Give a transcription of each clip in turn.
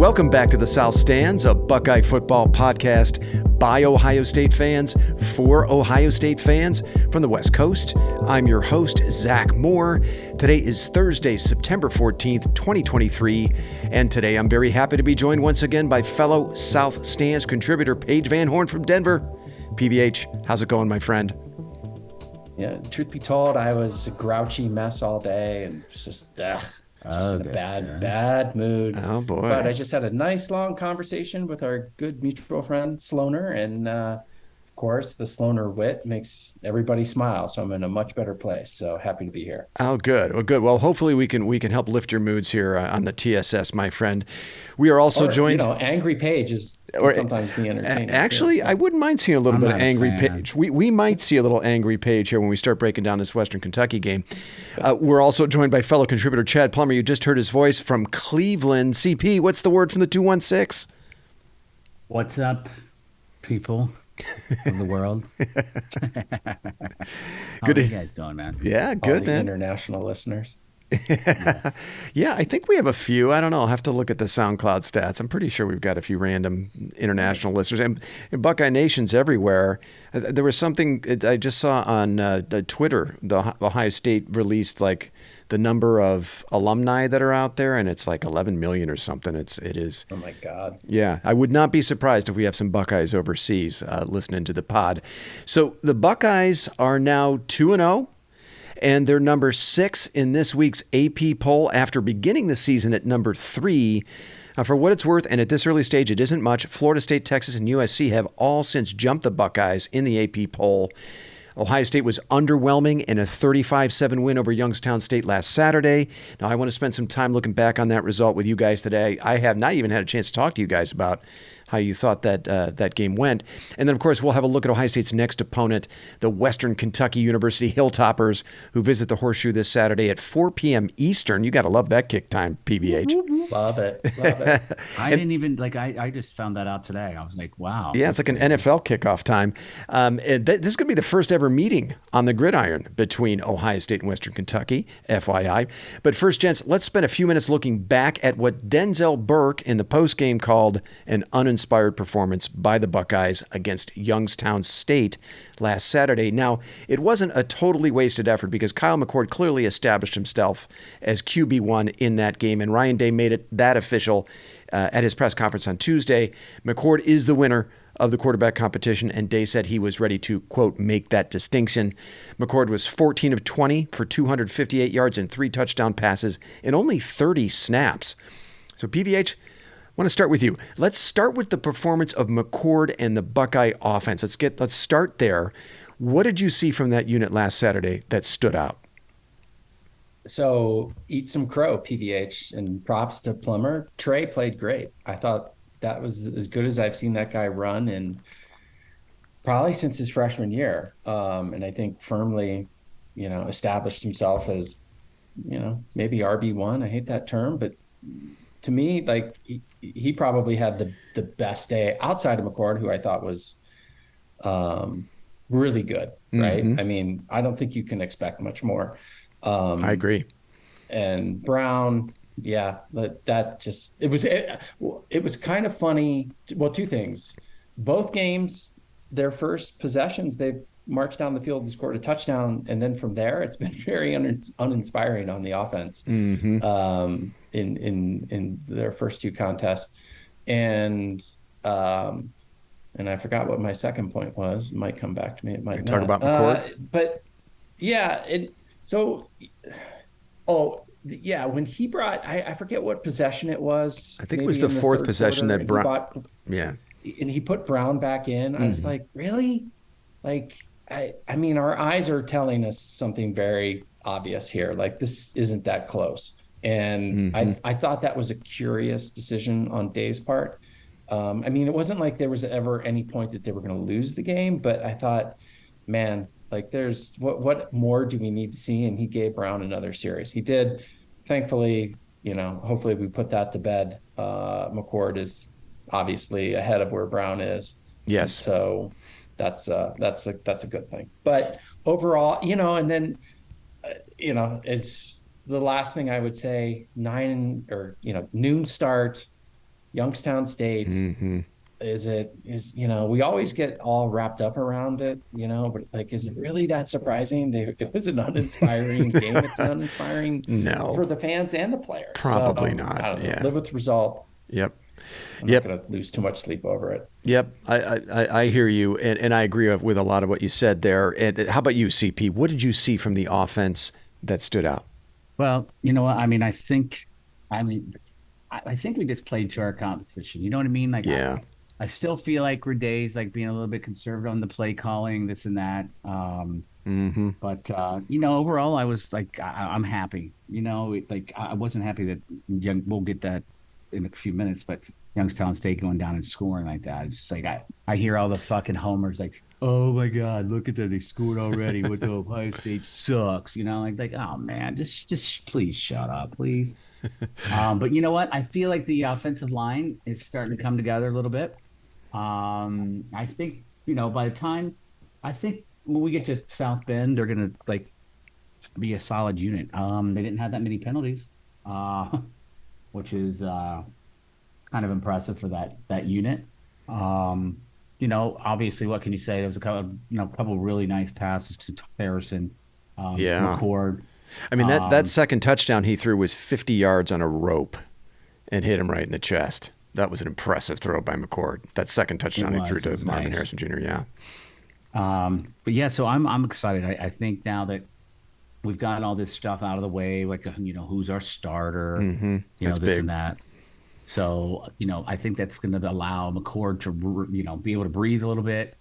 Welcome back to the South Stands, a Buckeye football podcast by Ohio State fans for Ohio State fans from the West Coast. I'm your host, Zach Moore. Today is Thursday, September 14th, 2023, and today I'm very happy to be joined once again by fellow South Stands contributor Paige Van Horn from Denver. PVH, how's it going, my friend? Yeah, truth be told, I was a grouchy mess all day and just in a bad mood. Oh, boy. But I just had a nice long conversation with our good mutual friend, Sloaner. And of course, the Sloaner wit makes everybody smile. So I'm in a much better place. So happy to be here. Oh, good. Well, good. Well, hopefully we can help lift your moods here on the TSS, my friend. We are also joined. Angry Paige can sometimes be entertaining. Actually, I wouldn't mind seeing a little bit of angry Paige. We might see a little angry Paige here when we start breaking down this Western Kentucky game. We're also joined by fellow contributor Chad Plummer. You just heard his voice from Cleveland. CP, what's the word from the 216? What's up, people of the world? How are you guys doing, man? Yeah, good, man. International listeners. Yes. Yeah, I think we have a few. I don't know. I'll have to look at the SoundCloud stats. I'm pretty sure we've got a few random international listeners. And Buckeye Nations everywhere. There was something I just saw on Twitter. The Ohio State released like the number of alumni that are out there, and it's like 11 million or something. It is. Oh, my God. Yeah, I would not be surprised if we have some Buckeyes overseas listening to the pod. So the Buckeyes are now 2-0. And they're number 6 in this week's AP poll after beginning the season at number 3. For what it's worth, and at this early stage, it isn't much, Florida State, Texas, and USC have all since jumped the Buckeyes in the AP poll. Ohio State was underwhelming in a 35-7 win over Youngstown State last Saturday. Now, I want to spend some time looking back on that result with you guys today. I have not even had a chance to talk to you guys about how you thought that game went. And then, of course, we'll have a look at Ohio State's next opponent, the Western Kentucky University Hilltoppers, who visit the Horseshoe this Saturday at 4 p.m. Eastern. You got to love that kick time, PBH. Love it. I didn't even, I just found that out today. I was like, wow. Yeah, it's like an NFL kickoff time. And this is going to be the first ever meeting on the gridiron between Ohio State and Western Kentucky, FYI. But first, gents, let's spend a few minutes looking back at what Denzel Burke in the postgame called an uninspired performance by the Buckeyes against Youngstown State last Saturday. Now, it wasn't a totally wasted effort because Kyle McCord clearly established himself as QB1 in that game, and Ryan Day made it that official at his press conference on Tuesday. McCord is the winner of the quarterback competition, and Day said he was ready to, quote, make that distinction. McCord was 14 of 20 for 258 yards and 3 touchdown passes in only 30 snaps. So, PVH, I want to start with you. Let's start with the performance of McCord and the Buckeye offense. Let's start there. What did you see from that unit last Saturday that stood out? So eat some crow, PVH, and props to Plummer. Trey played great. I thought that was as good as I've seen that guy run in probably since his freshman year. And I think firmly, established himself as, maybe RB1. I hate that term, but to me, like he probably had the best day outside of McCord, who I thought was really good, right? Mm-hmm. I mean, I don't think you can expect much more. I agree. And Brown, yeah, it was kind of funny. Well, two things. Both games, their first possessions, they marched down the field and scored a touchdown, and then from there, it's been very uninspiring on the offense. Mm-hmm. In their first two contests, and I forgot what my second point was. It might come back to me. It might not. Talk about McCord. But yeah, when he brought, I forget what possession it was. I think it was the fourth possession that Brown. Yeah, and he put Brown back in. I was like, really? Like, I mean, our eyes are telling us something very obvious here. Like, this isn't that close. And I thought that was a curious decision on Dave's part. I mean, it wasn't like there was ever any point that they were going to lose the game, but I thought, man, like there's what more do we need to see? And he gave Brown another series. He did. Thankfully, hopefully we put that to bed. McCord is obviously ahead of where Brown is. Yes. So that's a good thing. But overall, and then, it's the last thing I would say, noon start, Youngstown State. We always get all wrapped up around it, but like, is it really that surprising? It was an uninspiring game. It's uninspiring No, for the fans and the players. probably So not. I don't know. Yeah. Live with the result. Yep. I'm Yep. not going to lose too much sleep over it. Yep. I hear you. And I agree with a lot of what you said there. And how about you, CP? What did you see from the offense that stood out? Well, you know what? I think we just played to our competition. You know what I mean? Like, Yeah. I still feel like Reday's like being a little bit conservative on the play calling, this and that. But overall, I was like, I'm happy. I wasn't happy that we'll get that in a few minutes, but Youngstown State going down and scoring like that. It's just like I hear all the fucking homers like, oh my God, look at that, they scored already. What the Ohio State sucks, like oh man, just please shut up, please. But you know what? I feel like the offensive line is starting to come together a little bit. I think, by the time I think when we get to South Bend, they're gonna like be a solid unit. They didn't have that many penalties, which is kind of impressive for that unit. Obviously, what can you say? There was a couple really nice passes to Harrison, Yeah. McCord. I mean, that second touchdown he threw was 50 yards on a rope and hit him right in the chest. That was an impressive throw by McCord. That second touchdown he threw to Marvin nice. Harrison Jr. Yeah. But yeah, so I'm excited. I think now that we've gotten all this stuff out of the way, like who's our starter, That's this big. and that. So I think that's going to allow McCord to be able to breathe a little bit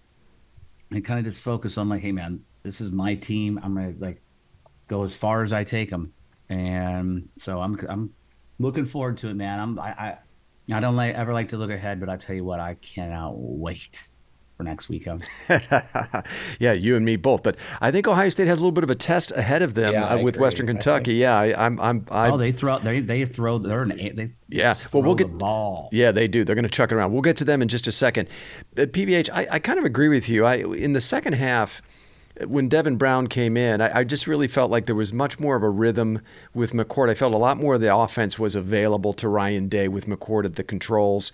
and kind of just focus on like, hey man, this is my team. I'm gonna like go as far as I take them, and so I'm looking forward to it, man. I don't ever like to look ahead, but I tell you what, I cannot wait for next weekend. Yeah, you and me both. But I think Ohio State has a little bit of a test ahead of them Yeah, I with agree. Western Kentucky. Yeah, They throw they yeah. throw Well, we'll the get. ball. Yeah, they do. They're going to chuck it around. We'll get to them in just a second. PBH, I kind of agree with you. In the second half, when Devin Brown came in, I just really felt like there was much more of a rhythm with McCord. I felt a lot more of the offense was available to Ryan Day with McCord at the controls.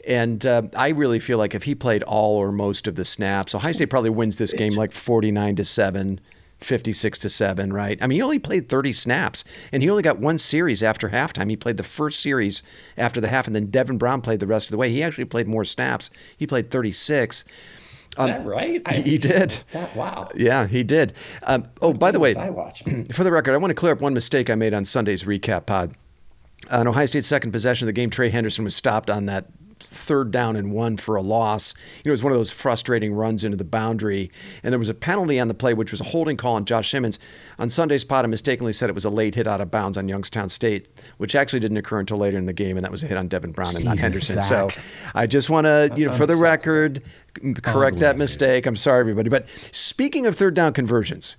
And I really feel like if he played all or most of the snaps, Ohio State probably wins this game like 49-7. 56-7, right? I mean, he only played 30 snaps, and he only got one series after halftime. He played the first series after the half, and then Devin Brown played the rest of the way. He actually played more snaps. He played 36. Is that right? He did. Wow. Yeah, he did. By the way, I watch it. for the record, I want to clear up one mistake I made on Sunday's recap pod. On Ohio State's second possession of the game, Trey Henderson was stopped on that 3rd down and 1 for a loss. It was one of those frustrating runs into the boundary. And there was a penalty on the play, which was a holding call on Josh Simmons. On Sunday's pod, I mistakenly said it was a late hit out of bounds on Youngstown State, which actually didn't occur until later in the game, and that was a hit on Devin Brown and not Henderson. Zach. So I just want to, for the record, correct that mistake. I'm sorry, everybody. But speaking of 3rd down conversions,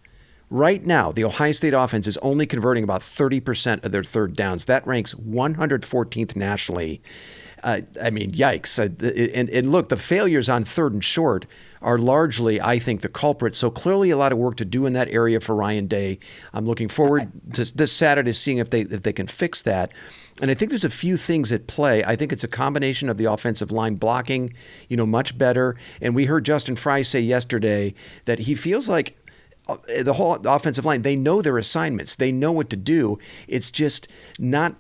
right now, the Ohio State offense is only converting about 30% of their 3rd downs. That ranks 114th nationally. I mean, yikes. And look, the failures on 3rd and short are largely, I think, the culprit. So clearly a lot of work to do in that area for Ryan Day. I'm looking forward to this Saturday seeing if they can fix that. And I think there's a few things at play. I think it's a combination of the offensive line blocking, much better. And we heard Justin Fry say yesterday that he feels like the whole offensive line, they know their assignments. They know what to do. It's just not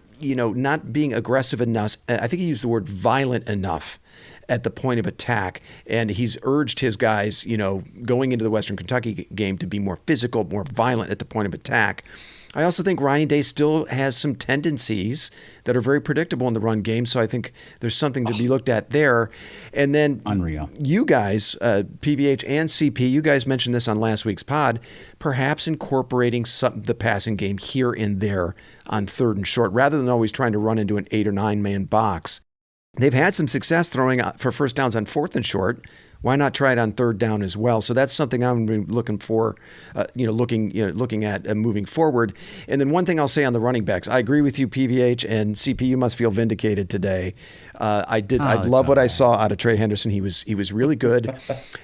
being aggressive enough. I think he used the word violent enough at the point of attack. And he's urged his guys, going into the Western Kentucky game to be more physical, more violent at the point of attack. I also think Ryan Day still has some tendencies that are very predictable in the run game. So I think there's something to be looked at there. And then Unreal. You guys, PVH and CP, you guys mentioned this on last week's pod, perhaps incorporating the passing game here and there on 3rd and short, rather than always trying to run into an 8 or 9 man box. They've had some success throwing for first downs on 4th and short Why not try it on third down as well? So that's something I'm looking for, looking at moving forward. And then one thing I'll say on the running backs, I agree with you, PVH, and CP. You must feel vindicated today. I love what I saw out of Trey Henderson. He was really good.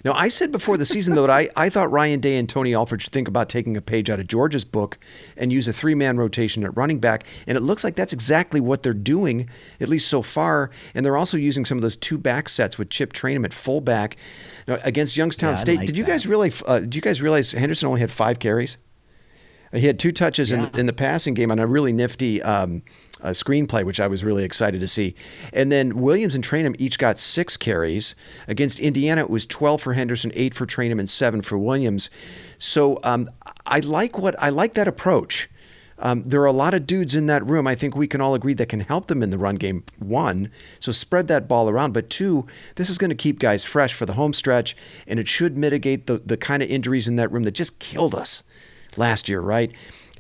Now, I said before the season though that I thought Ryan Day and Tony Alford should think about taking a page out of Georgia's book and use a 3-man rotation at running back. And it looks like that's exactly what they're doing, at least so far. And they're also using some of those 2-back sets with Chip Trainum at fullback. Now, against Youngstown State. Did you guys realize Henderson only had 5 carries? He had 2 touches in the passing game on a really nifty screenplay, which I was really excited to see. And then Williams and Trainum each got 6 carries. Against Indiana, it was 12 for Henderson, 8 for Trainum, and 7 for Williams. So I like that approach. There are a lot of dudes in that room. I think we can all agree that can help them in the run game. 1, so spread that ball around. But 2, this is going to keep guys fresh for the home stretch, and it should mitigate the kind of injuries in that room that just killed us last year, right?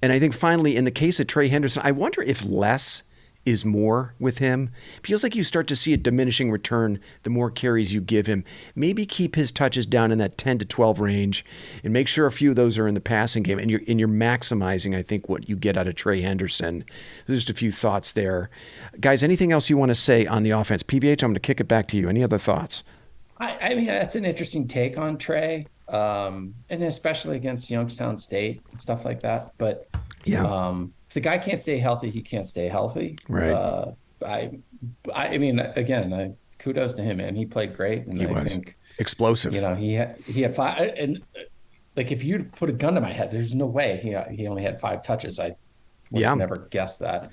And I think finally, in the case of Trey Henderson, I wonder if less is more with him. Feels like you start to see a diminishing return the more carries you give him. Maybe keep his touches down in that 10 to 12 range and make sure a few of those are in the passing game. And you're maximizing, I think, what you get out of Trey Henderson. There's just a few thoughts there. Guys, anything else you want to say on the offense? PVH, I'm going to kick it back to you. Any other thoughts? I mean, that's an interesting take on Trey. And especially against Youngstown State and stuff like that. But if the guy can't stay healthy, he can't stay healthy. Right. I mean, again, kudos to him, man. He played great, and I think explosive. He had 5, and like if you put a gun to my head, there's no way he only had 5 touches. I would have never guessed that.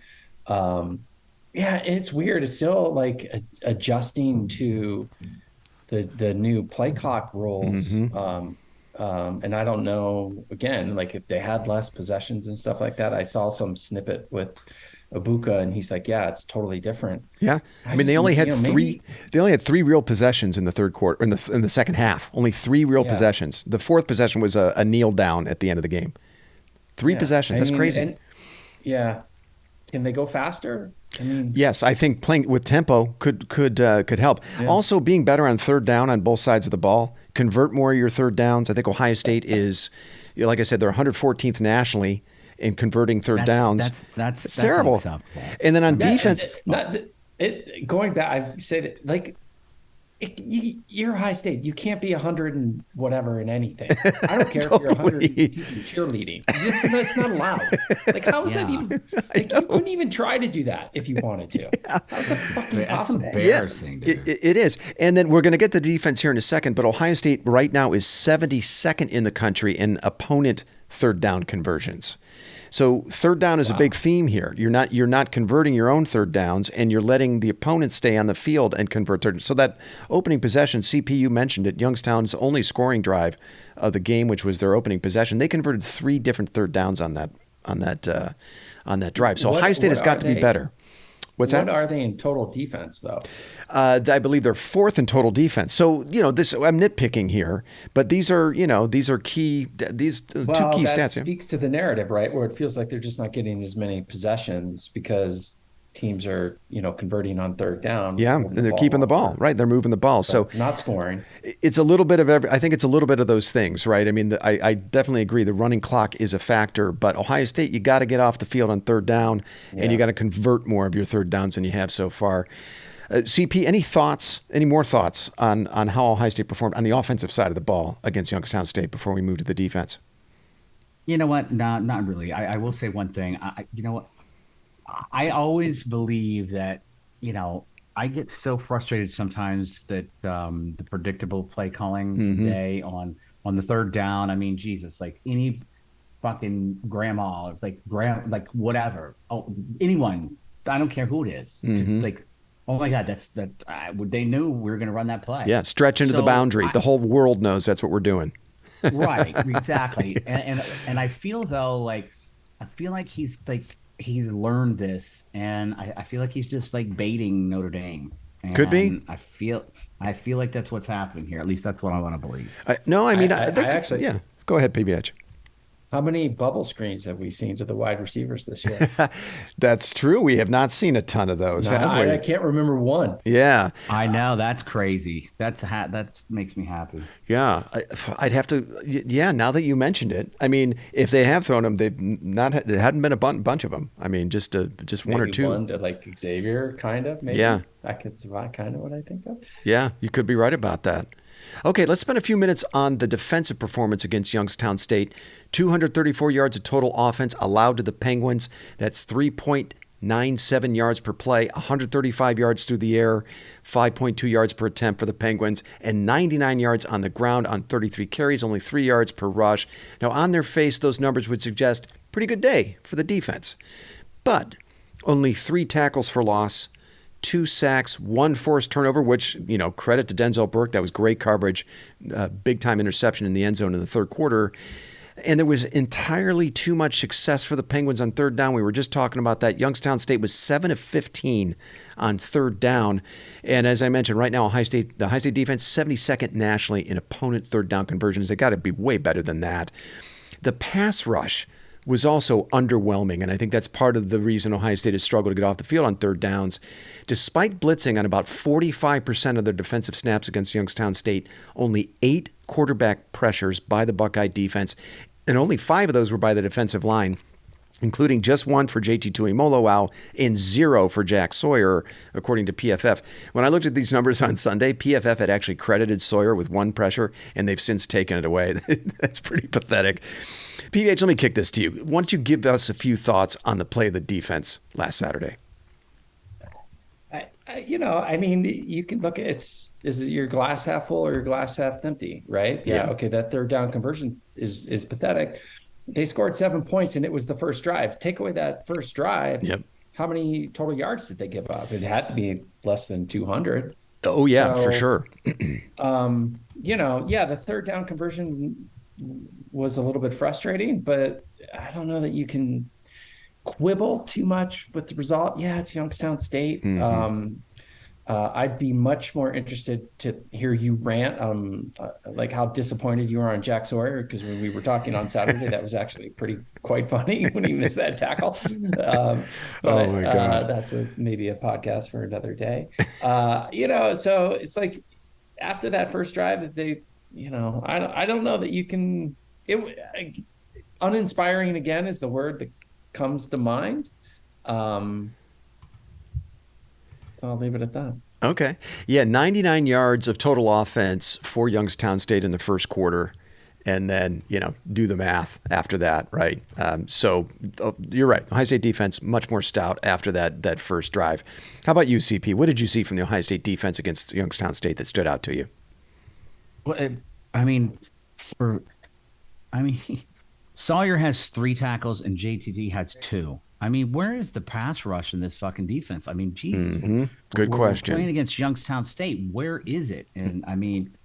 It's weird. It's still like adjusting to the new play clock rules. And I don't know, again, like if they had less possessions and stuff like that. I saw some snippet with Ibuka, and he's like, yeah, it's totally different. Yeah. I mean, they only had 3 real possessions in the third quarter, in the second half. Only 3 real possessions. The 4th possession was a kneel down at the end of the game. 3 possessions. That's crazy. Can they go faster? I mean, yes, I think playing with tempo could help. Yeah. Also, being better on third down on both sides of the ball, convert more of your third downs. I think Ohio State is, like I said, they're 114th nationally in converting third downs. That's terrible. And then on defense, going back, I've said like. You're Ohio State. You can't be 100 and whatever in anything. I don't care if you're 100 in cheerleading. It's not allowed. Like, how is that even? Like, you couldn't even try to do that if you wanted to. How is that fucking possible? That's embarrassing. It is. And then we're going to get the defense here in a second, but Ohio State right now is 72nd in the country in opponent third down conversions. So third down is a big theme here. You're not converting your own third downs, and you're letting the opponent stay on the field and convert third. So that opening possession, CPU mentioned it, Youngstown's only scoring drive of the game, which was their opening possession, they converted 3 different third downs on that drive. So Ohio State has got to be better. What are they in total defense, though? I believe they're 4th in total defense. So, this I'm nitpicking here, but these are key, two key stats. That speaks to the narrative, right? Where it feels like they're just not getting as many possessions because teams are, converting on third down. Yeah, and they're keeping the ball, right? They're moving the ball. So not scoring. It's a little bit of I think it's a little bit of those things, right? I mean, I definitely agree. The running clock is a factor, but Ohio State, you got to get off the field on third down, and you got to convert more of your third downs than you have so far. CP, any more thoughts on how Ohio State performed on the offensive side of the ball against Youngstown State before we move to the defense? You know what? No, not really. I will say one thing. You know what? I always believe that, I get so frustrated sometimes that the predictable play calling today on the third down. I mean, Jesus, like any fucking grandma, like whatever. Oh, anyone. I don't care who it is. Like, oh my God, they knew we were going to run that play. Yeah, stretch into the boundary. The whole world knows that's what we're doing. Right, exactly. And I feel like he's learned this, and I feel like he's just like baiting Notre Dame. And could be. I feel like that's what's happening here. At least that's what I want to believe. Go ahead, PBH. How many bubble screens have we seen to the wide receivers this year? That's true. We have not seen a ton of those, No, have I we? can't remember one. Yeah. I know that's crazy. That makes me happy. Yeah, I'd have to. Yeah, now that you mentioned it, I mean, if they have thrown them, they've not. There hadn't been a bunch of them. I mean, just one or Maybe two. one to like Xavier, kind of, maybe. Yeah, That could survive, kind of what I think of. yeah, you could be right about that. Okay, let's spend a few minutes on the defensive performance against Youngstown State. 234 yards of total offense allowed to the Penguins. That's 3.97 yards per play, 135 yards through the air, 5.2 yards per attempt for the Penguins, and 99 yards on the ground on 33 carries, only 3 yards per rush. Now, on their face, those numbers would suggest pretty good day for the defense. But only 3 tackles for loss, 2 sacks, 1 forced turnover, which, credit to Denzel Burke. That was great coverage, big time interception in the end zone in the third quarter. And there was entirely too much success for the Penguins on third down. We were just talking about that. Youngstown State was 7 of 15 on third down. And as I mentioned, right now, the Ohio State defense, 72nd nationally in opponent third down conversions. They got to be way better than that. The pass rush was also underwhelming, and I think that's part of the reason Ohio State has struggled to get off the field on third downs. Despite blitzing on about 45% of their defensive snaps against Youngstown State, only 8 quarterback pressures by the Buckeye defense, and only 5 of those were by the defensive line, including just 1 for JT Tuimoloau and 0 for Jack Sawyer, according to PFF. When I looked at these numbers on Sunday, PFF had actually credited Sawyer with 1 pressure, and they've since taken it away. That's pretty pathetic. PH, let me kick this to you. Why don't you give us a few thoughts on the play of the defense last Saturday? I mean, you can look at is it your glass half full or your glass half empty, right? Yeah. Okay, that third down conversion is pathetic. They scored 7 points and it was the first drive. Take away that first drive. Yep. How many total yards did they give up? It had to be less than 200. Oh, yeah, for sure. The third down conversion was a little bit frustrating, but I don't know that you can quibble too much with the result. Yeah, it's Youngstown State. Mm-hmm. I'd be much more interested to hear you rant, like how disappointed you are on Jack Sawyer, because when we were talking on Saturday, that was actually quite funny when he missed that tackle. Oh my God. That's maybe a podcast for another day. So it's like after that first drive that they, I don't know that you can. Uninspiring again is the word that comes to mind. So I'll leave it at that. Okay. Yeah, 99 yards of total offense for Youngstown State in the first quarter. And then, do the math after that, right? So you're right. Ohio State defense, much more stout after that first drive. How about you, CP? What did you see from the Ohio State defense against Youngstown State that stood out to you? Well, Sawyer has 3 tackles and JTT has 2. I mean, where is the pass rush in this fucking defense? I mean, Jesus. Mm-hmm. Good question. We're playing against Youngstown State. Where is it? And I mean,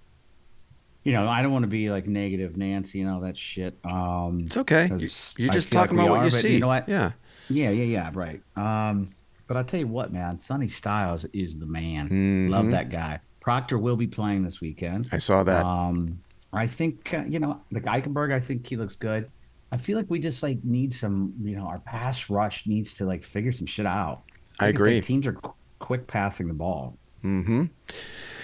I don't want to be like negative Nancy and all that shit. It's okay. You're just talking about what you see. You know what? Yeah. Yeah, right. But I'll tell you what, man. Sonny Styles is the man. Mm-hmm. Love that guy. Proctor will be playing this weekend. I saw that. I think, the Eichenberg, I think he looks good. I feel like we just need some, our pass rush needs to figure some shit out. I agree. Teams are quick passing the ball. Mm-hmm.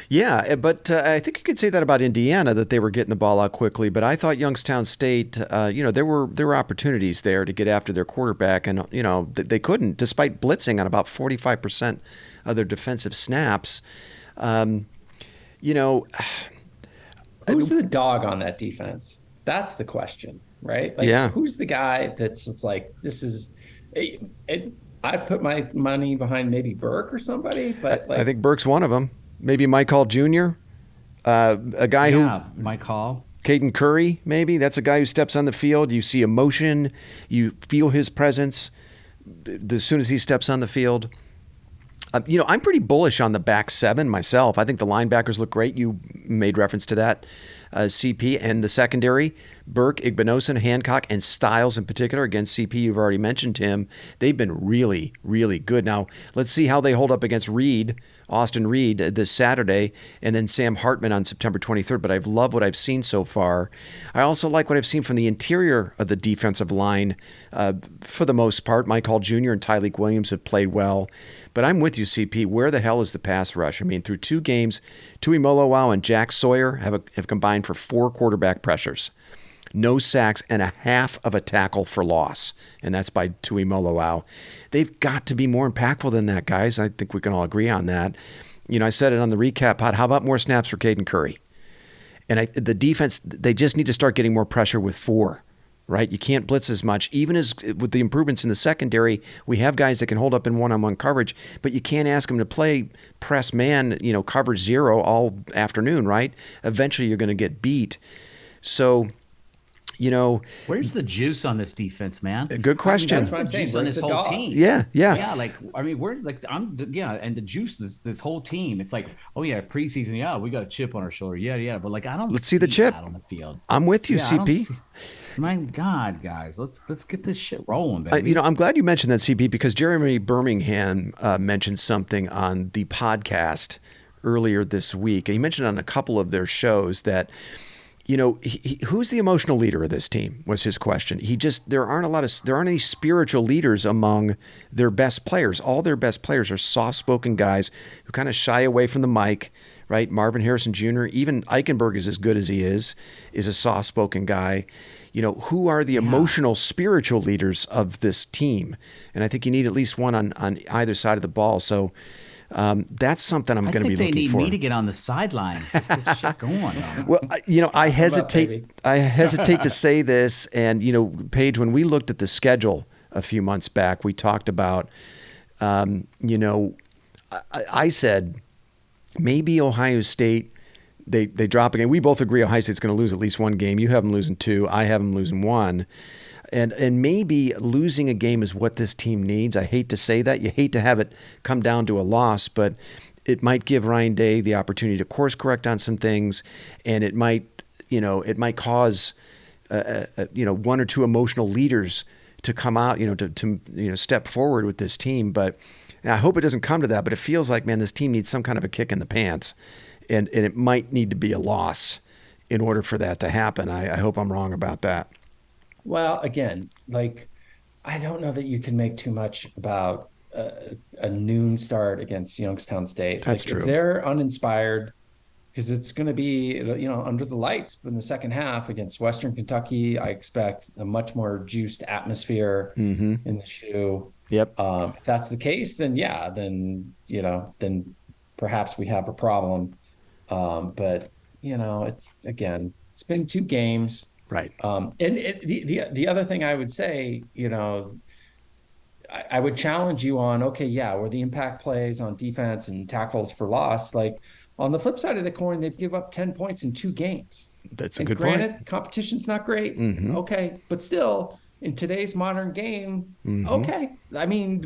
Yeah, but I think you could say that about Indiana, that they were getting the ball out quickly. But I thought Youngstown State, there were opportunities there to get after their quarterback, and they couldn't, despite blitzing on about 45% of their defensive snaps. Who's the dog on that defense? That's the question, right? Who's the guy that's like, this is I put my money behind maybe Burke or somebody, but I think Burke's one of them. Maybe Mike Hall Jr., a guy who Mike Hall. Caden Curry, maybe. That's a guy who steps on the field. You see emotion. You feel his presence as soon as he steps on the field. I'm pretty bullish on the back 7 myself. I think the linebackers look great. You made reference to that, CP, and the secondary, Burke, Igbinosun, Hancock, and Styles in particular. Against CP, you've already mentioned him. They've been really, really good. Now, let's see how they hold up against Reed Austin Reed this Saturday, and then Sam Hartman on September 23rd. But I've loved what I've seen so far. I also like what I've seen from the interior of the defensive line for the most part. Mike Hall Jr. and Tyleek Williams have played well. But I'm with you, CP. Where the hell is the pass rush? I mean, through 2 games, Tui Molowau and Jack Sawyer have combined for 4 quarterback pressures. No sacks and a half of a tackle for loss. And that's by Tui Molowau. They've got to be more impactful than that, guys. I think we can all agree on that. I said it on the recap pod. How about more snaps for Caden Curry? And the defense, they just need to start getting more pressure with 4, right? You can't blitz as much. Even as with the improvements in the secondary, we have guys that can hold up in one-on-one coverage, but you can't ask them to play press man, coverage 0 all afternoon, right? Eventually you're going to get beat. So, where's the juice on this defense, man? Good question. That's what I'm saying. Juice on this whole team. Yeah. We're like, and the juice, this whole team. It's like, oh yeah, preseason, yeah, we got a chip on our shoulder, yeah, but like I don't. Let's see the chip on the field. I'm with you, CP. My God, guys, let's get this shit rolling, baby. I'm glad you mentioned that, CP, because Jeremy Birmingham mentioned something on the podcast earlier this week. And he mentioned on a couple of their shows that. Who's the emotional leader of this team was his question. There aren't any spiritual leaders among their best players. All their best players are soft-spoken guys who kind of shy away from the mic, right? Marvin Harrison Jr., even Eichenberg is as good as he is a soft-spoken guy. Who are the emotional, spiritual leaders of this team? And I think you need at least one on either side of the ball. So, that's something I'm going to be looking for. I think they need me to get on the sideline. Get this shit going. Well, I hesitate to say this, and Paige, when we looked at the schedule a few months back, we talked about, I said maybe Ohio State they drop again. We both agree Ohio State's going to lose at least one game. You have them losing 2. I have them losing 1. And maybe losing a game is what this team needs. I hate to say that. You hate to have it come down to a loss, but it might give Ryan Day the opportunity to course correct on some things, and it might cause one or two emotional leaders to come out, to step forward with this team. But I hope it doesn't come to that. But it feels like, man, this team needs some kind of a kick in the pants, and it might need to be a loss in order for that to happen. I hope I'm wrong about that. Well, again, I don't know that you can make too much about a noon start against Youngstown State. That's true. If they're uninspired, because it's going to be, under the lights in the second half against Western Kentucky, I expect a much more juiced atmosphere in the shoe. Yep. If that's the case, then then perhaps we have a problem. But it's been 2 games. Right. And the other thing I would say, I would challenge you on, were the impact plays on defense and tackles for loss. Like on the flip side of the coin, they've given up 10 points in 2 games. That's a good point. Granted, competition's not great. Mm-hmm. Okay. But still, in today's modern game, okay. I mean,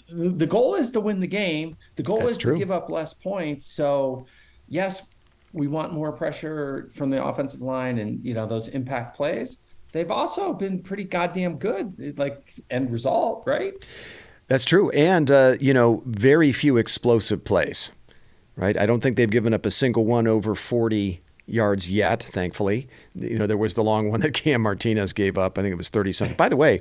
the goal is to win the game. The goal is to give up less points. So, yes, we want more pressure from the offensive line and, those impact plays. They've also been pretty goddamn good, end result, right? That's true. And, very few explosive plays, right? I don't think they've given up a single one over 40 yards yet, thankfully. There was the long one that Cam Martinez gave up. I think it was 30-something. By the way,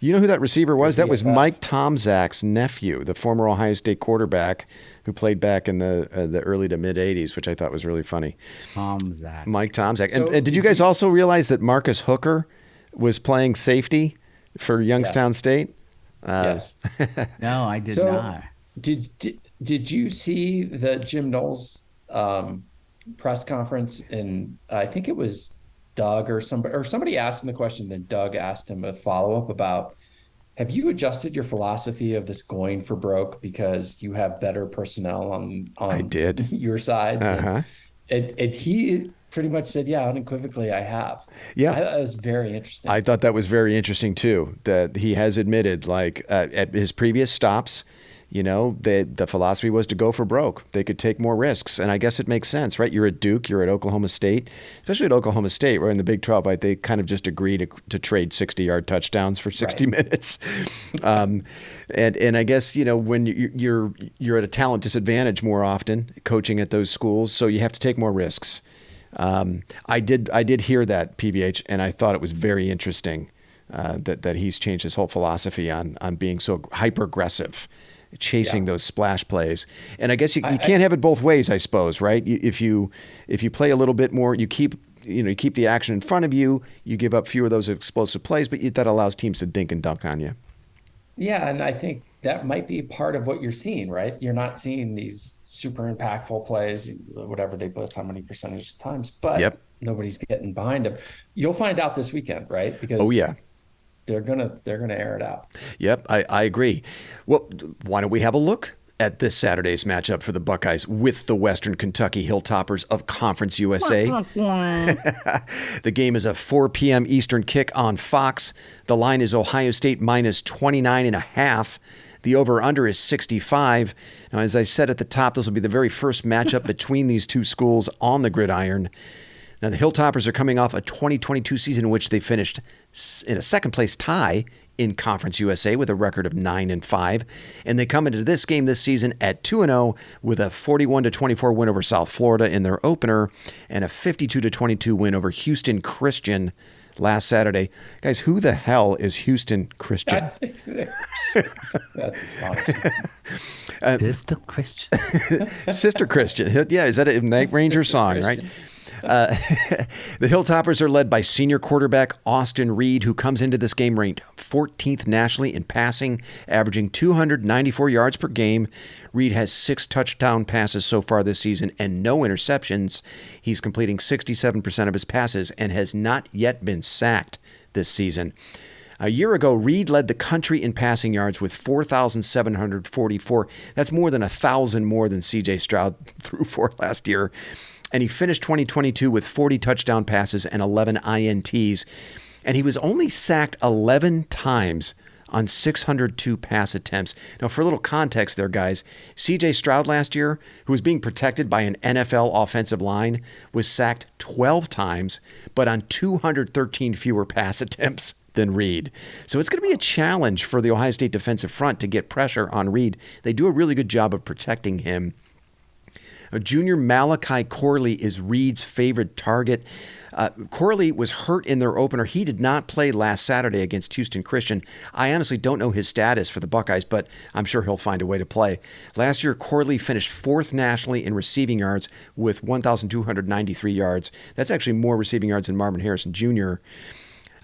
you know who that receiver was? That was Mike Tomczak's nephew, the former Ohio State quarterback who played back in the early to mid-'80s, which I thought was really funny. Mike Tomczak. So, and did you guys also realize that Marcus Hooker was playing safety for Youngstown State? Yes. No, I did not. Did you see the Jim Knowles press conference? And I think it was Doug or somebody asked him the question, then Doug asked him a follow-up about, have you adjusted your philosophy of this going for broke because you have better personnel on I did. your side? Uh-huh. And he pretty much said, yeah, unequivocally, I have. Yeah. That was very interesting. I thought that was very interesting too, that he has admitted, at his previous stops, The philosophy was to go for broke. They could take more risks. And I guess it makes sense, right? You're at Duke, you're at Oklahoma State, especially at Oklahoma State, where in the Big 12, right, they kind of just agree to trade 60-yard touchdowns for 60 minutes. And I guess, when you're at a talent disadvantage more often coaching at those schools, so you have to take more risks. I did hear that, PBH, and I thought it was very interesting that he's changed his whole philosophy on being so hyper aggressive, chasing those splash plays. And I guess you can't have it both ways, I suppose, right? If you play a little bit more, you keep the action in front of you, you give up fewer of those explosive plays, but that allows teams to dink and dunk on you. Yeah, and I think that might be part of what you're seeing, right? You're not seeing these super impactful plays, whatever they blitz, how many percentage of times, but nobody's getting behind them. You'll find out this weekend, right? Because they're gonna air it out. Yep, I agree. Well, why don't we have a look at this Saturday's matchup for the Buckeyes with the Western Kentucky Hilltoppers of Conference USA. The game is a 4 p.m. Eastern kick on Fox. The line is Ohio State minus 29.5. The over-under is 65. Now, as I said at the top, this will be the very first matchup between these two schools on the gridiron. Now, the Hilltoppers are coming off a 2022 season in which they finished in a second-place tie in Conference USA with a record of 9-5, and they come into this game this season at 2-0 with a 41-24 win over South Florida in their opener and a 52-22 win over Houston Christian last Saturday. Guys, who the hell is Houston Christian? That's astonishing. Sister Christian. Sister Christian. Yeah, is that a Night Ranger song, Christian. Right? The Hilltoppers are led by senior quarterback Austin Reed, who comes into this game ranked 14th nationally in passing, averaging 294 yards per game. Reed has 6 touchdown passes so far this season and no interceptions. He's completing 67% of his passes and has not yet been sacked this season. A year ago, Reed led the country in passing yards with 4,744. That's more than 1,000 more than C.J. Stroud threw for last year. And he finished 2022 with 40 touchdown passes and 11 INTs. And he was only sacked 11 times on 602 pass attempts. Now, for a little context there, guys, C.J. Stroud last year, who was being protected by an NFL offensive line, was sacked 12 times, but on 213 fewer pass attempts than Reed. So it's going to be a challenge for the Ohio State defensive front to get pressure on Reed. They do a really good job of protecting him. Junior Malachi Corley is Reed's favorite target. Corley was hurt in their opener. He did not play last Saturday against Houston Christian. I honestly don't know his status for the Buckeyes, but I'm sure he'll find a way to play. Last year, Corley finished 4th nationally in receiving yards with 1,293 yards. That's actually more receiving yards than Marvin Harrison Jr.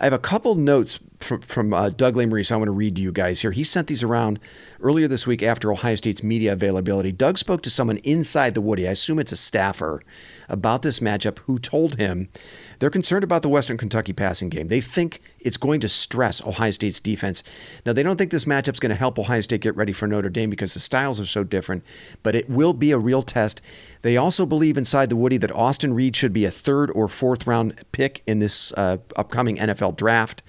I have a couple notes from Doug Lesmerises I want to read to you guys here. He sent these around earlier this week after Ohio State's media availability. Doug spoke to someone inside the Woody, I assume it's a staffer, about this matchup who told him they're concerned about the Western Kentucky passing game. They think it's going to stress Ohio State's defense. Now, they don't think this matchup's going to help Ohio State get ready for Notre Dame because the styles are so different, but it will be a real test. They also believe inside the Woody that Austin Reed should be a 3rd or 4th round pick in this upcoming NFL draft.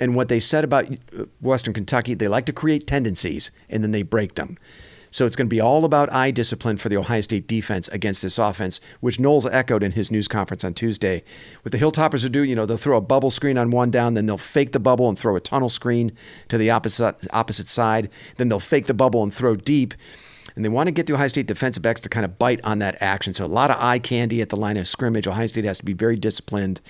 And what they said about Western Kentucky, they like to create tendencies and then they break them. So it's going to be all about eye discipline for the Ohio State defense against this offense, which Knowles echoed in his news conference on Tuesday. What the Hilltoppers will do, they'll throw a bubble screen on one down, then they'll fake the bubble and throw a tunnel screen to the opposite side. Then they'll fake the bubble and throw deep. And they want to get the Ohio State defensive backs to kind of bite on that action. So a lot of eye candy at the line of scrimmage. Ohio State has to be very disciplined.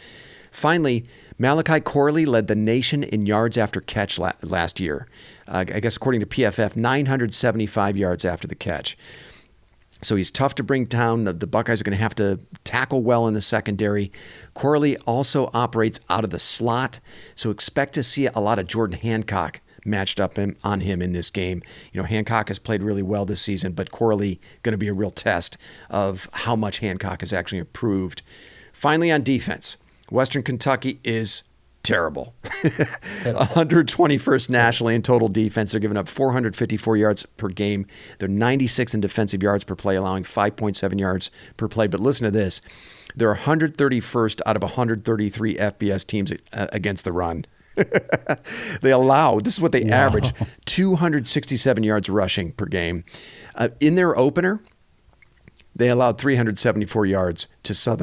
Finally, Malachi Corley led the nation in yards after catch last year. I guess according to PFF, 975 yards after the catch. So he's tough to bring down. The Buckeyes are going to have to tackle well in the secondary. Corley also operates out of the slot, so expect to see a lot of Jordan Hancock matched up on him in this game. Hancock has played really well this season, but Corley going to be a real test of how much Hancock has actually improved. Finally, on defense, Western Kentucky is terrible. 121st nationally in total defense. They're giving up 454 yards per game. They're 96th in defensive yards per play, allowing 5.7 yards per play. But listen to this. They're 131st out of 133 FBS teams against the run. This is what they average, 267 yards rushing per game. In their opener, they allowed 374 yards to South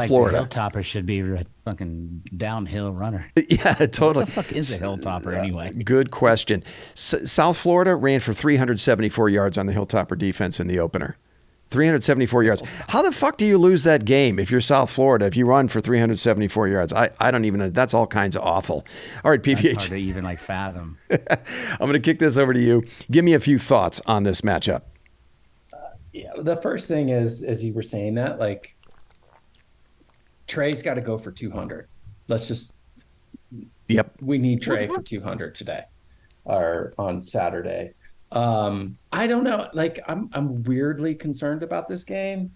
Florida. The Hilltopper should be a fucking downhill runner. Yeah, totally. What the fuck is a Hilltopper anyway? Good question. South Florida ran for 374 yards on the Hilltopper defense in the opener. 374 yards. How the fuck do you lose that game if you're South Florida, if you run for 374 yards? I don't even know. That's all kinds of awful. All right, PPH. That's hard to even fathom. I'm going to kick this over to you. Give me a few thoughts on this matchup. Yeah, the first thing is, as you were saying that, Trey's got to go for 200. We need Trey for 200 today or on Saturday. I don't know. I'm weirdly concerned about this game.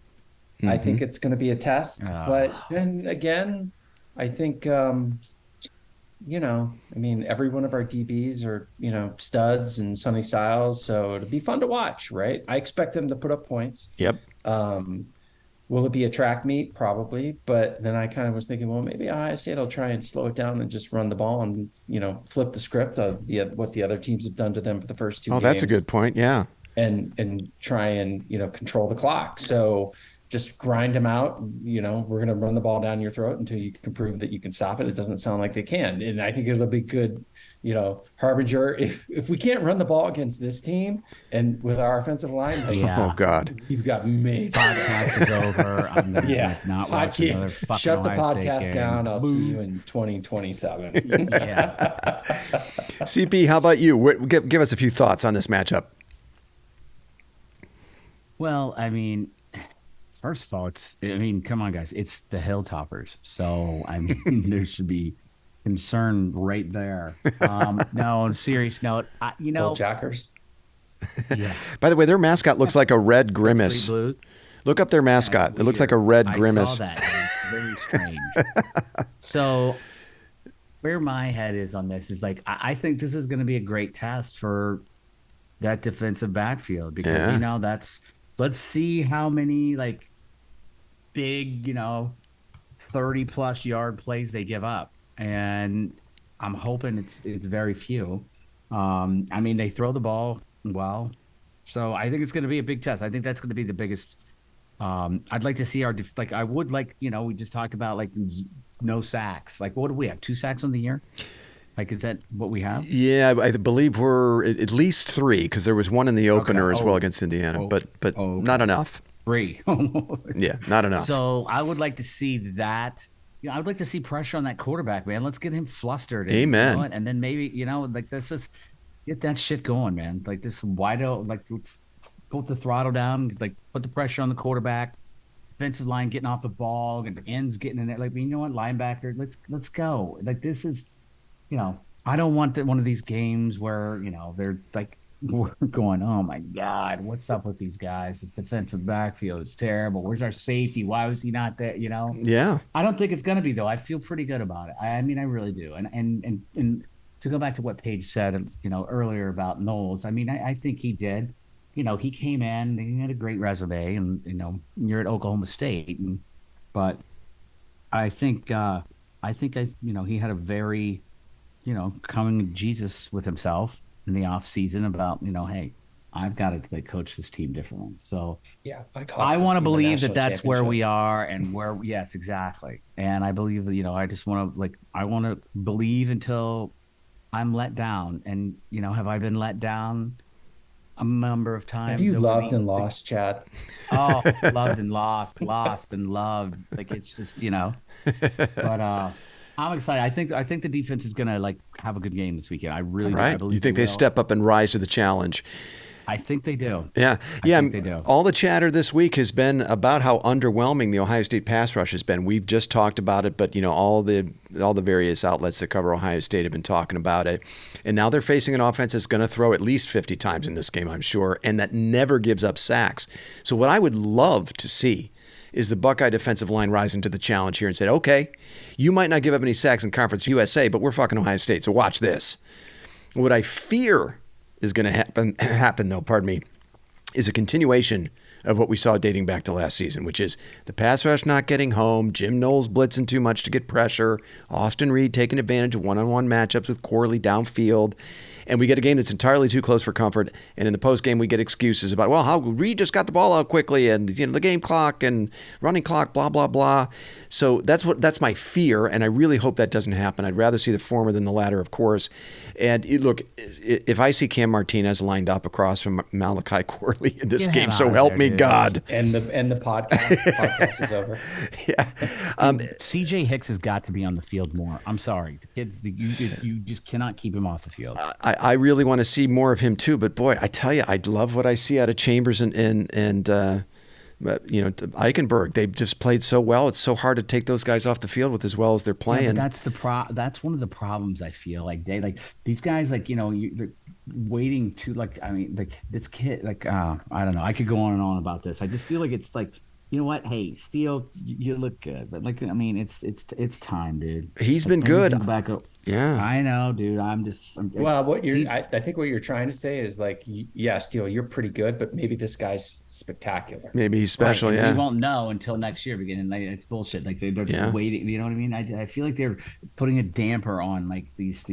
Mm-hmm. I think it's going to be a test, but then again, I think, every one of our DBs are, studs and Sonny Styles. So it'll be fun to watch, right? I expect them to put up points. Yep. Will it be a track meet? Probably. But then I kind of was thinking, well, maybe Ohio State will try and slow it down and just run the ball and, flip the script of what the other teams have done to them for the first two games. Oh, that's a good point. Yeah. And try and, control the clock. So just grind them out. We're going to run the ball down your throat until you can prove that you can stop it. It doesn't sound like they can. And I think it'll be good, harbinger. If we can't run the ball against this team and with our offensive line, oh God, you've got me. Podcast is over. I'm not watching another fucking Shut the Ohio State podcast game. down. I'll see you in 2027. Yeah. CP, how about you? Give us a few thoughts on this matchup. Well, first of all, come on, guys. It's the Hilltoppers. So, there should be concern right there. No, on a serious note, Jackers. Yeah. By the way, their mascot looks like a red grimace. Blues. Look up their mascot. It looks like a red grimace. I saw that. It's very strange. So, where my head is on this is I think this is going to be a great test for that defensive backfield because, let's see how many big, 30-plus yard plays they give up. And I'm hoping it's very few. They throw the ball well. So I think it's going to be a big test. I think that's going to be the biggest. I'd like to see our I would we just talked about no sacks. What do we have? 2 sacks on the year? Is that what we have? Yeah, I believe we're at least 3 because there was one in the opener as well against Indiana, but not enough. 3. Yeah, not enough. So I would like to see that. I would like to see pressure on that quarterback, man. Let's get him flustered. Amen. And then maybe, let's just get that shit going, man. This wide open, put the throttle down, put the pressure on the quarterback, defensive line getting off the ball, and the ends getting in there. Linebacker, let's go. This is, I don't want one of these games where, they're we're going, oh my God, what's up with these guys? This defensive backfield is terrible. Where's our safety? Why was he not there? Yeah. I don't think it's going to be, though. I feel pretty good about it. I really do. And to go back to what Paige said, earlier about Knowles, I think he did. He came in, he had a great resume, and, you're at Oklahoma State. But I think he had a very, coming to Jesus with himself in the off season about, hey, I've got to coach this team differently. So yeah, I want to believe that that's where we are and where, yes, exactly. And I believe that, I just want to I want to believe until I'm let down. And, have I been let down a number of times? Have you loved and lost, Chad? Oh, loved and lost and loved. It's just, but, I'm excited. I think the defense is gonna have a good game this weekend. I really do. I believe you think they step up and rise to the challenge? I think they do. Yeah. I think they do. All the chatter this week has been about how underwhelming the Ohio State pass rush has been. We've just talked about it, but all the various outlets that cover Ohio State have been talking about it. And now they're facing an offense that's going to throw at least 50 times in this game, I'm sure, and that never gives up sacks. So what I would love to see is the Buckeye defensive line rising to the challenge here and said, okay, you might not give up any sacks in Conference USA, but we're fucking Ohio State, so watch this. What I fear is going to happen though, is a continuation of what we saw dating back to last season, which is the pass rush not getting home, Jim Knowles blitzing too much to get pressure, Austin Reed taking advantage of one-on-one matchups with Corley downfield. And we get a game that's entirely too close for comfort. And in the postgame, we get excuses about, well, how Reed just got the ball out quickly and the game clock and running clock, blah, blah, blah. So that's my fear, and I really hope that doesn't happen. I'd rather see the former than the latter, of course. And look, if I see Cam Martinez lined up across from Malachi Corley in this game, so help me God. And the podcast is over. Yeah. CJ Hicks has got to be on the field more. I'm sorry. The kids, you just cannot keep him off the field. I really want to see more of him too, but boy, I tell you, I love what I see out of Chambers and Eichenberg. They've just played so well. It's so hard to take those guys off the field with as well as they're playing. Yeah, but that's one of the problems I feel like these guys they're waiting to this kid I don't know. I could go on and on about this. I just feel like it's like, you know what? Hey, Steele, you look good, but it's time, dude. He's been good. Back up. Yeah, I know, dude. I think what you're trying to say is like, yeah, Steele, you're pretty good, but maybe this guy's spectacular. Maybe he's special. Right. Yeah, we won't know until next year beginning. It's bullshit. Like they're just waiting. You know what I mean? I feel like they're putting a damper on like these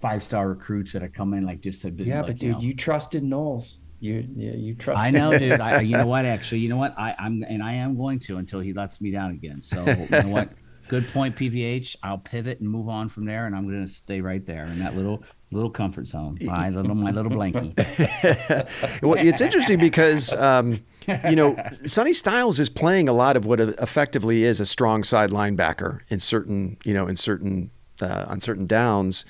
5-star recruits that are coming just to. Yeah, but dude, you trusted Knowles. You trust. I know, dude. You know what? Actually, you know what? I am going to until he lets me down again. So you know what? Good point, PVH. I'll pivot and move on from there, and I'm going to stay right there in that little comfort zone. My little blankie. Well, it's interesting because Sonny Styles is playing a lot of what effectively is a strong side linebacker in certain on certain downs.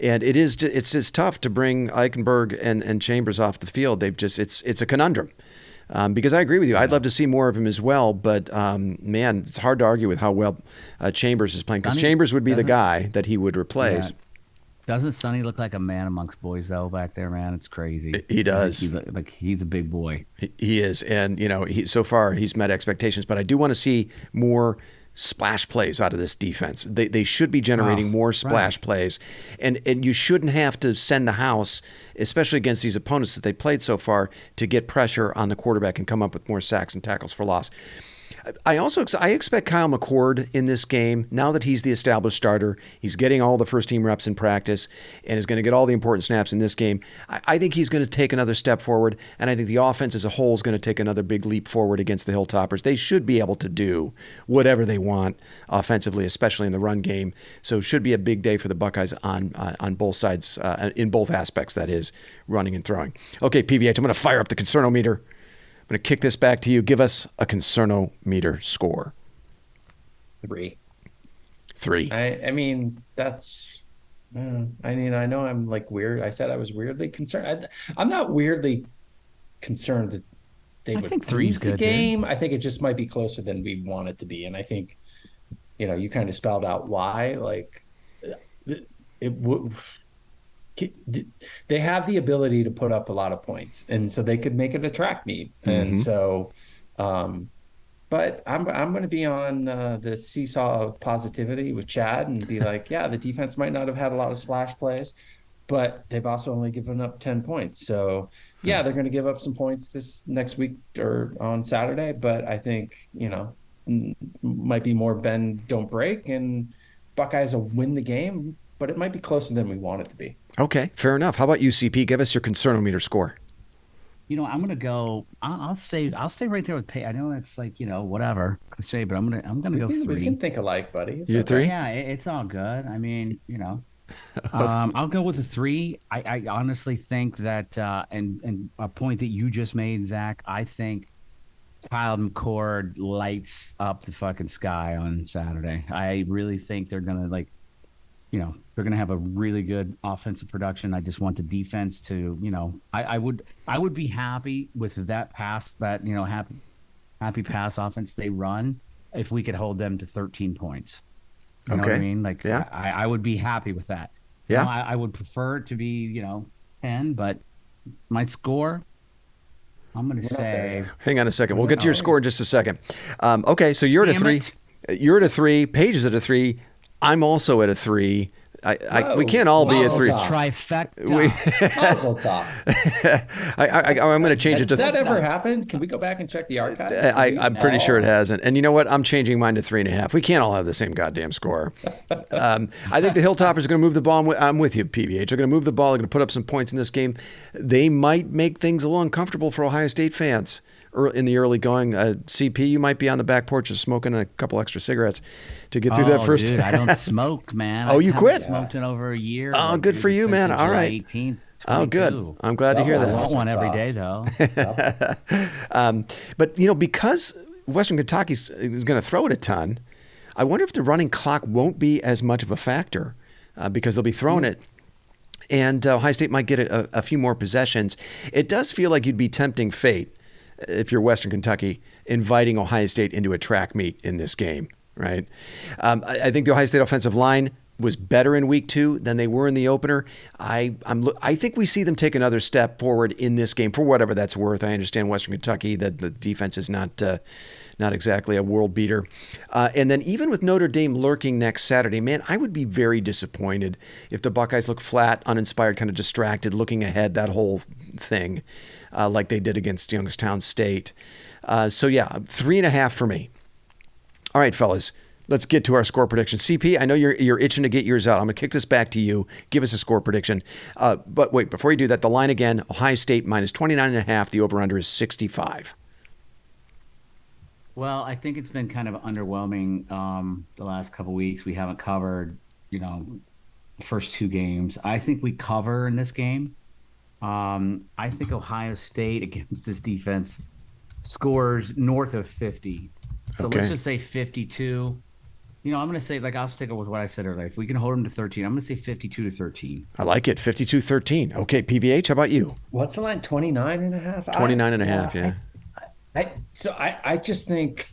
And it's just tough to bring Eichenberg and Chambers off the field. It's a conundrum. Because I agree with you. I'd love to see more of him as well. But, man, it's hard to argue with how well Chambers is playing. Because Chambers would be the guy that he would replace. Yeah. Doesn't Sonny look like a man amongst boys, though, back there, man? It's crazy. He does. He's a big boy. He is. And, so far he's met expectations. But I do want to see more splash plays out of this defense. They should be generating more splash plays. And you shouldn't have to send the house, especially against these opponents that they played so far, to get pressure on the quarterback and come up with more sacks and tackles for loss. I expect Kyle McCord in this game, now that he's the established starter, he's getting all the first-team reps in practice and is going to get all the important snaps in this game. I think he's going to take another step forward, and I think the offense as a whole is going to take another big leap forward against the Hilltoppers. They should be able to do whatever they want offensively, especially in the run game. So it should be a big day for the Buckeyes on both sides, in both aspects, that is, running and throwing. Okay, PVH, I'm going to fire up the Concernometer. I'm going to kick this back to you. Give us a Concernometer score. 3. I mean, that's. I know I'm like weird. I said I was weirdly concerned. I'm not weirdly concerned that they would lose the game. Dude. I think it just might be closer than we want it to be, and I think, you kind of spelled out why. Like, it would. They have the ability to put up a lot of points, and so they could make it a track meet. And so, but I'm going to be on the seesaw of positivity with Chad and be like, yeah, the defense might not have had a lot of splash plays, but they've also only given up 10 points. So yeah, they're going to give up some points this next week or on Saturday, but I think, might be more bend, don't break, and Buckeyes will win the game, but it might be closer than we want it to be. Okay, fair enough. How about you, CP? Give us your Concernometer score. I'm gonna go. I'll stay right there with Paige. I know that's like whatever I say, but I'm gonna go 3. We can think alike, buddy. You're 3? Yeah, it's all good. I mean, I'll go with a 3. I honestly think that, and a point that you just made, Zach. I think Kyle McCord lights up the fucking sky on Saturday. I really think they're gonna they're going to have a really good offensive production. I just want the defense to, I would be happy with that pass, that, happy pass offense they run if we could hold them to 13 points. You know what I mean? Like, yeah. I would be happy with that. Yeah. I would prefer it to be, 10, but my score, I'm going to say. Hang on a second. We'll get to your score in just a second. Okay, so you're at a 3. You're at a 3. Paige is at a 3. I'm also at a 3. we can't all be a Mazel 3. tov. Trifecta. Mazel tov. I'm going to change it to. Has that ever happened? Can we go back and check the archives? I'm pretty sure it hasn't. And you know what? I'm changing mine to 3.5. We can't all have the same goddamn score. I think the Hilltoppers are going to move the ball. I'm with you, PVH. They're going to move the ball. They're going to put up some points in this game. They might make things a little uncomfortable for Ohio State fans in the early going. CP, you might be on the back porch just smoking a couple extra cigarettes to get through that first. Dude, I don't smoke, man. Oh, you quit? I haven't smoked in over a year. Oh, good for you, man. All right. 18th, oh, good. I'm glad to hear I that. want one every day, though. But, because Western Kentucky is going to throw it a ton, I wonder if the running clock won't be as much of a factor because they'll be throwing it. And Ohio State might get a few more possessions. It does feel like you'd be tempting fate if you're Western Kentucky, inviting Ohio State into a track meet in this game, right? I think the Ohio State offensive line was better in week 2 than they were in the opener. I think we see them take another step forward in this game for whatever that's worth. I understand Western Kentucky, that the defense is not exactly a world beater. And then even with Notre Dame lurking next Saturday, man, I would be very disappointed if the Buckeyes look flat, uninspired, kind of distracted, looking ahead, that whole thing, like they did against Youngstown State. So yeah, 3.5 for me. All right, fellas, let's get to our score prediction. CP, I know you're itching to get yours out. I'm going to kick this back to you. Give us a score prediction. But wait, before you do that, the line again, Ohio State minus 29.5. The over-under is 65. Well, I think it's been kind of underwhelming the last couple weeks. We haven't covered, the first 2 games. I think we cover in this game. I think Ohio State against this defense scores north of 50. So let's just say 52. I'm going to say, I'll stick with what I said earlier. If we can hold them to 13, I'm going to say 52-13. I like it. 52-13. Okay, PVH, how about you? What's the line? 29.5? 29.5, yeah. I just think,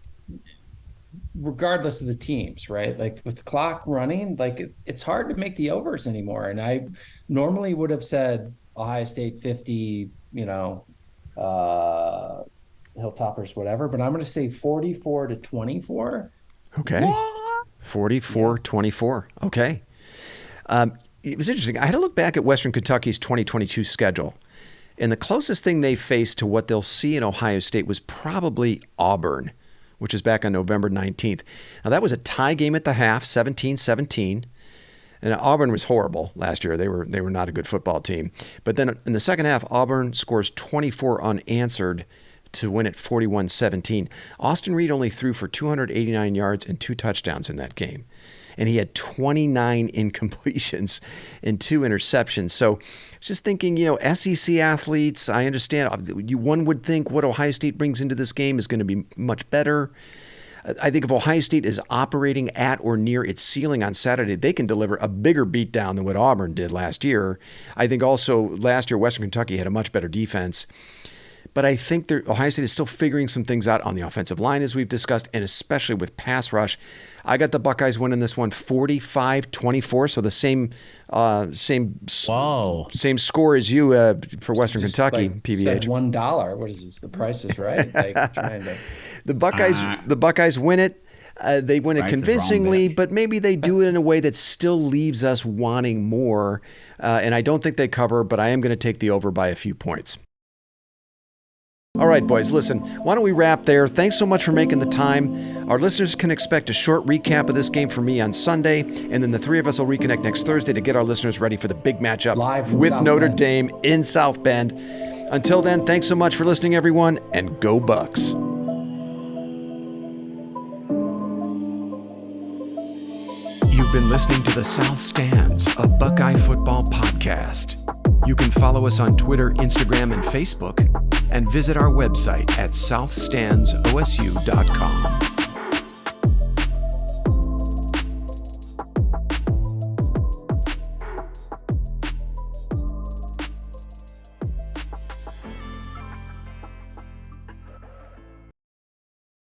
regardless of the teams, right? With the clock running, it's hard to make the overs anymore. And I normally would have said Ohio State 50, Hilltoppers, whatever. But I'm going to say 44-24. Okay. 44-24. Okay. It was interesting. I had to look back at Western Kentucky's 2022 schedule. And the closest thing they faced to what they'll see in Ohio State was probably Auburn, which is back on November 19th. Now, that was a tie game at the half, 17-17. And Auburn was horrible last year. They were not a good football team. But then in the second half, Auburn scores 24 unanswered to win at 41-17. Austin Reed only threw for 289 yards and 2 touchdowns in that game. And he had 29 incompletions and 2 interceptions. So just thinking, SEC athletes, I understand. One would think what Ohio State brings into this game is going to be much better. I think if Ohio State is operating at or near its ceiling on Saturday, they can deliver a bigger beatdown than what Auburn did last year. I think also last year, Western Kentucky had a much better defense. But I think Ohio State is still figuring some things out on the offensive line, as we've discussed, and especially with pass rush. I got the Buckeyes winning this one 45-24, so the same score as you for Western Kentucky, PVH. Said $1. What is this? The price is right. The Buckeyes win it. They win it convincingly, but maybe they do it in a way that still leaves us wanting more. And I don't think they cover, but I am going to take the over by a few points. All right, boys, listen, why don't we wrap there? Thanks so much for making the time. Our listeners can expect a short recap of this game from me on Sunday, and then the 3 of us will reconnect next Thursday to get our listeners ready for the big matchup with Notre Dame in South Bend. Until then, thanks so much for listening, everyone, and go Bucks. You've been listening to the South Stands, a Buckeye football podcast. You can follow us on Twitter, Instagram, and Facebook, and visit our website at southstandsosu.com.